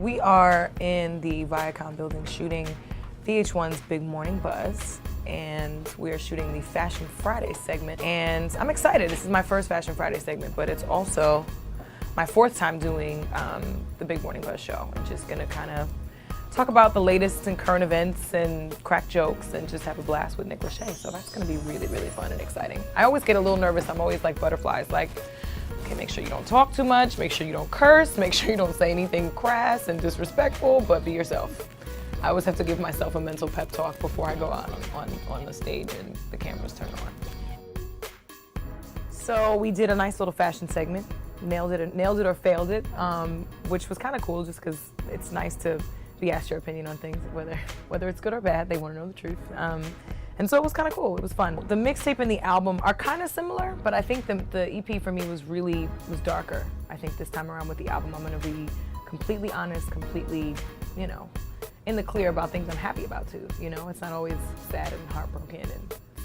We are in the Viacom building shooting VH1's Big Morning Buzz, and we are shooting the Fashion Friday segment, and I'm excited. This is my first Fashion Friday segment, but it's also my fourth time doing the Big Morning Buzz show. I'm just gonna kind of talk about the latest in current events and crack jokes and just have a blast with Nick Lachey. So that's gonna be really, really fun and exciting. I always get a little nervous. I'm always like butterflies, like, okay, make sure you don't talk too much, make sure you don't curse, make sure you don't say anything crass and disrespectful, but be yourself. I always have to give myself a mental pep talk before I go out on the stage and the cameras turn on. So we did a nice little fashion segment, nailed it or failed it, which was kind of cool just because it's nice to be asked your opinion on things, whether it's good or bad. They want to know the truth. And so it was kind of cool. It was fun. The mixtape and the album are kind of similar, but I think the EP for me was darker. I think this time around with the album, I'm going to be completely honest, completely, you know, in the clear about things I'm happy about too. You know, it's not always sad and heartbroken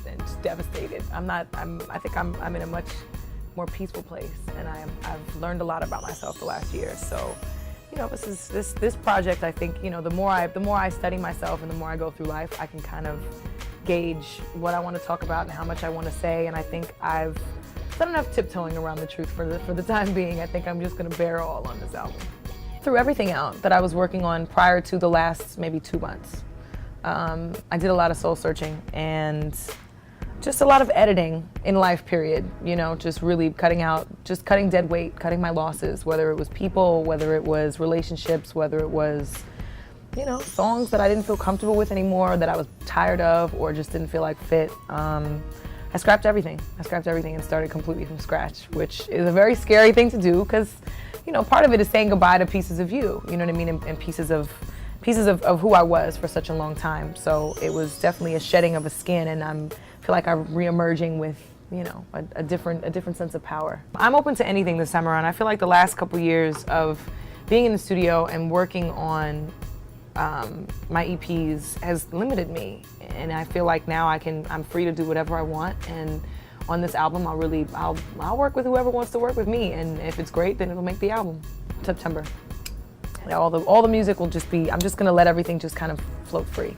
and just devastated. I think I'm in a much more peaceful place, and I've learned a lot about myself the last year. So, you know, this project, I think, you know, the more I study myself and the more I go through life, I can kind of gauge what I want to talk about and how much I want to say. And I think I've done enough tiptoeing around the truth for the time being. I think I'm just going to bear all on this album. Threw everything out that I was working on prior to the last maybe 2 months. I did a lot of soul searching and just a lot of editing in life, period. You know, just really cutting dead weight, cutting my losses, whether it was people, whether it was relationships, whether it was, you know, songs that I didn't feel comfortable with anymore, that I was tired of or just didn't feel like fit. I scrapped everything. And started completely from scratch, which is a very scary thing to do because, you know, part of it is saying goodbye to pieces of you know what I mean, and pieces of who I was for such a long time. So it was definitely a shedding of a skin, and I feel like I'm re-emerging with, you know, a different sense of power. I'm open to anything this time around. I feel like the last couple years of being in the studio and working on my EPs has limited me, and I feel like now I'm free to do whatever I want. And on this album, I'll work with whoever wants to work with me, and if it's great, then it'll make the album. September. All the music will just be, I'm just gonna let everything just kind of float free.